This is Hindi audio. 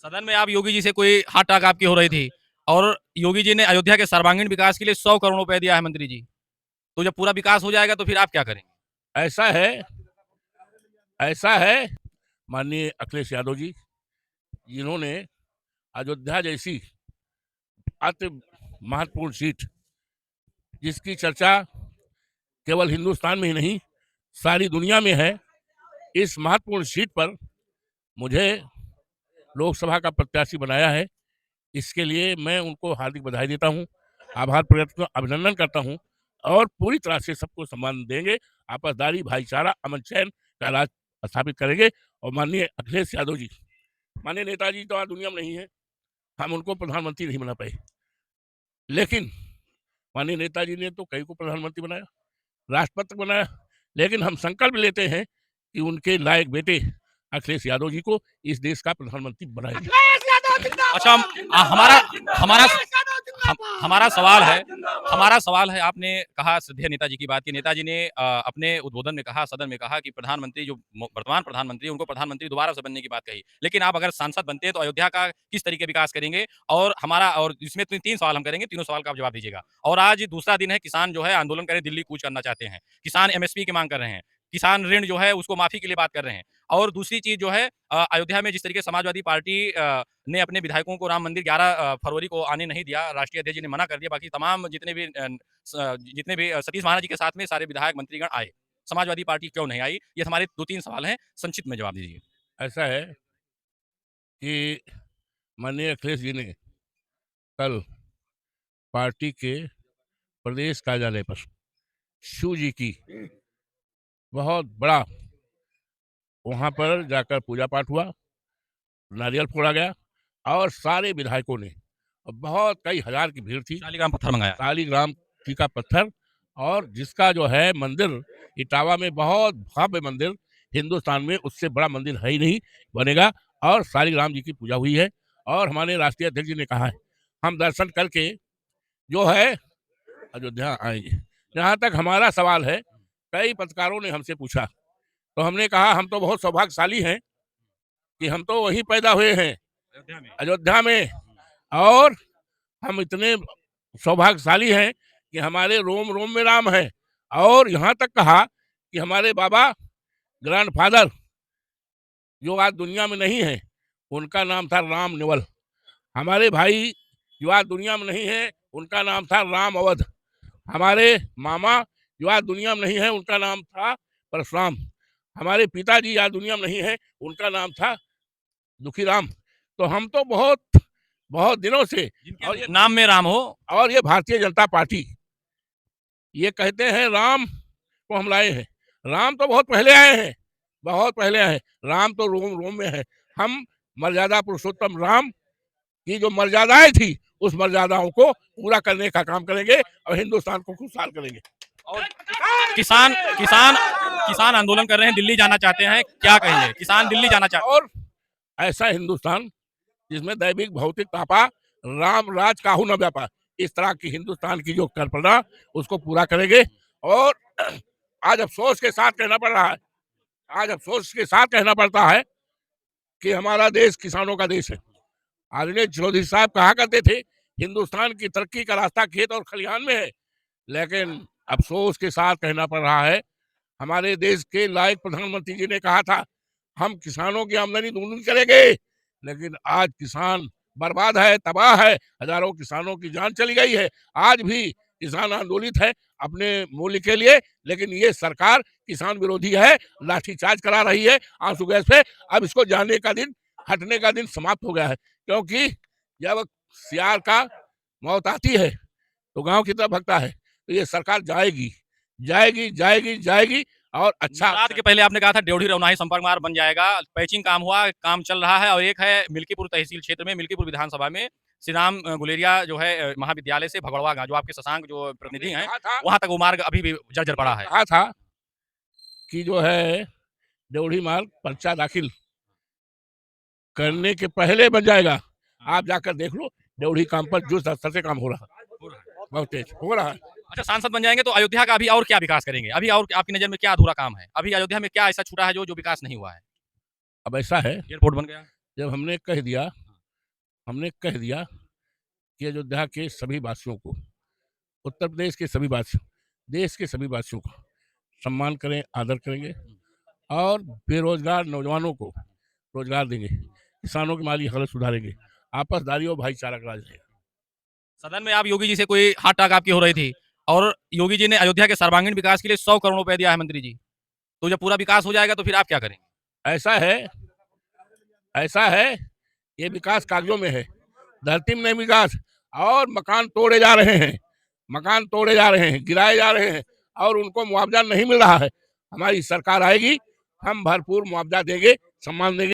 सदन में आप योगी जी से कोई हाथ टाक आपकी हो रही थी और योगी जी ने अयोध्या के सर्वांगीण विकास के लिए 100 करोड़ रुपए दिया है मंत्री जी। तो जब पूरा विकास हो जाएगा तो फिर आप क्या करेंगे? ऐसा है ऐसा है माननीय अखिलेश यादव जी, जिन्होंने अयोध्या जैसी अति महत्वपूर्ण सीट, जिसकी चर्चा केवल हिंदुस्तान में ही नहीं सारी दुनिया में है, इस महत्वपूर्ण सीट पर मुझे लोकसभा का प्रत्याशी बनाया है। इसके लिए मैं उनको हार्दिक बधाई देता हूं, आभार प्रकट करता हूं, अभिनंदन करता हूं और पूरी तरह से सबको सम्मान देंगे। आपसदारी भाईचारा अमन चैन का राज स्थापित करेंगे। और माननीय अखिलेश यादव जी, माननीय नेताजी तो आज दुनिया में नहीं है, हम उनको प्रधानमंत्री नहीं बना पाए, लेकिन माननीय नेताजी ने तो कई को प्रधानमंत्री बनाया, राष्ट्रपति बनाया। लेकिन हम संकल्प लेते हैं कि उनके लायक बेटे अखिलेश यादव जी को इस देश का प्रधानमंत्री बनाएंगे। अच्छा, हमारा हमारा हमारा सवाल है, आपने कहा श्रद्धेय नेताजी की बात की। नेताजी ने अपने उद्बोधन में कहा, सदन में कहा कि प्रधानमंत्री जो वर्तमान प्रधानमंत्री उनको प्रधानमंत्री दोबारा से बनने की बात कही। लेकिन आप अगर सांसद बनते हैं तो अयोध्या का किस तरीके विकास करेंगे? और इसमें 3 सवाल हम करेंगे, तीनों सवाल का आप जवाब दीजिएगा। और आज दूसरा दिन है, किसान जो है आंदोलन करे, दिल्ली कूच करना चाहते हैं। किसान एमएसपी की मांग कर रहे हैं। किसान ऋण जो है उसको माफी के लिए बात कर रहे हैं। और दूसरी चीज जो है, अयोध्या में जिस तरीके से समाजवादी पार्टी ने अपने विधायकों को राम मंदिर 11 फरवरी को आने नहीं दिया, राष्ट्रीय अध्यक्ष जी ने मना कर दिया। बाकी तमाम जितने भी सतीश महाराज जी के साथ में सारे विधायक मंत्रीगण आए। समाजवादी पार्टी क्यों नहीं आई? ये हमारे 2-3 सवाल हैं, संक्षिप्त में जवाब दीजिए। ऐसा है कि माननीय अखिलेश जी ने कल पार्टी के प्रदेश कार्यालय पर शिव जी की बहुत बड़ा वहां पर जाकर पूजा पाठ हुआ, नारियल फोड़ा गया और सारे विधायकों ने, और बहुत कई हजार की भीड़ थी, शालिग्राम पत्थर मंगाया। शालिग्राम जी का पत्थर, और जिसका जो है मंदिर इटावा में बहुत भव्य मंदिर, हिंदुस्तान में उससे बड़ा मंदिर है ही नहीं, बनेगा। और शालिग्राम जी की पूजा हुई है और हमारे राष्ट्रीय अध्यक्ष जी ने कहा है हम दर्शन करके जो है अयोध्या आएंगे। जहाँ तक हमारा सवाल है, कई पत्रकारों ने हमसे पूछा तो हमने कहा हम तो बहुत सौभाग्यशाली हैं कि हम तो वहीं पैदा हुए हैं, अयोध्या में, और हम इतने सौभाग्यशाली हैं कि हमारे रोम रोम में राम है। और यहाँ तक कहा कि हमारे बाबा ग्रैंडफादर जो आज दुनिया में नहीं है, उनका नाम था राम नेवल। हमारे भाई जो आज दुनिया में नहीं है, उनका नाम था राम अवध। हमारे मामा जो आज दुनिया में नहीं है, उनका नाम था परशुराम। हमारे पिताजी आज दुनिया में नहीं है, उनका नाम था दुखीराम। तो हम तो बहुत बहुत दिनों से, और ये नाम में राम हो, और ये भारतीय जनता पार्टी ये कहते हैं राम को हम लाए हैं। राम तो बहुत पहले आए हैं, बहुत पहले आए हैं। राम तो रोम रोम में है। हम मर्यादा पुरुषोत्तम राम की जो मर्यादाएं थी, उस मर्यादाओं को पूरा करने का काम करेंगे और हिंदुस्तान को खुशहाल करेंगे। और किसान किसान किसान आंदोलन कर रहे हैं, दिल्ली जाना चाहते हैं, क्या कहेंगे? किसान दिल्ली जाना चाहते हैं। और ऐसा हिंदुस्तान जिसमें दैविक भौतिक तापा राम राज काहू न व्यापा, इस तरह की हिंदुस्तान की जो कल्पना, उसको पूरा करेंगे। और आज अफसोस के साथ कहना पड़ रहा है, आज अफसोस के साथ कहना पड़ता है कि हमारा देश किसानों का देश है। आदरणीय चौधरी साहब कहा करते थे हिंदुस्तान की तरक्की का रास्ता खेत और खलिहान में है, लेकिन अफसोस के साथ कहना पड़ रहा है, हमारे देश के लायक प्रधानमंत्री जी ने कहा था हम किसानों की आमदनी दोगुनी करेंगे, लेकिन आज किसान बर्बाद है, तबाह है, हजारों किसानों की जान चली गई है। आज भी किसान आंदोलित है अपने मूल्य के लिए, लेकिन ये सरकार किसान विरोधी है, लाठीचार्ज करा रही है आंसू गैस पे। अब इसको जाने का दिन, हटने का दिन समाप्त हो गया है, क्योंकि जब सियार का मौत आती है तो गांव की तरफ भगता है। तो ये सरकार जाएगी जाएगी जाएगी जाएगी। और अच्छा, रात के पहले आपने कहा था ड्योढ़ी रौनाही संपर्क मार्ग बन जाएगा, पैचिंग काम हुआ, काम चल रहा है। और एक है मिल्कीपुर तहसील क्षेत्र में, मिल्कीपुर विधानसभा में श्री राम गुलेरिया जो है महाविद्यालय से भगड़वा गांव, जो आपके शशांक जो प्रतिनिधि हैं, वहां तक वो मार्ग अभी भी जर्जर पड़ा है। कहा था कि जो है ड्योढ़ी मार्ग पर्चा दाखिल करने के पहले बन जाएगा। आप जाकर देख लो, ड्योढ़ी काम पर जो स्तर से काम हो रहा है, बहुत तेज हो रहा है। अच्छा, सांसद बन जाएंगे तो अयोध्या का अभी और क्या विकास करेंगे? अभी और आपकी नजर में क्या अधूरा काम है? अभी अयोध्या में क्या ऐसा छूटा है जो जो विकास नहीं हुआ है? अब ऐसा है, एयरपोर्ट बन गया। जब हमने कह दिया हमने कह दिया कि अयोध्या के सभी वासियों को, उत्तर प्रदेश के सभी वासियों, देश के सभी वासियों को सम्मान करें, आदर करेंगे और बेरोजगार नौजवानों को रोजगार देंगे, किसानों की माली हालत सुधारेंगे, आपसदारी और भाईचारा का राज रहेगा। सदन में आप योगी जी से कोई हाथ टाक आपकी हो रही थी और योगी जी ने अयोध्या के सर्वांगीण विकास के लिए 100 करोड़ रुपए दिया है मंत्री जी। तो जब पूरा विकास हो जाएगा तो फिर आप क्या करेंगे? ऐसा है, ऐसा है, ये विकास कागजों में है, धरती में नहीं विकास। और मकान तोड़े जा रहे हैं, मकान तोड़े जा रहे हैं, गिराए जा रहे हैं और उनको मुआवजा नहीं मिल रहा है। हमारी सरकार आएगी, हम भरपूर मुआवजा देंगे, सम्मान देंगे।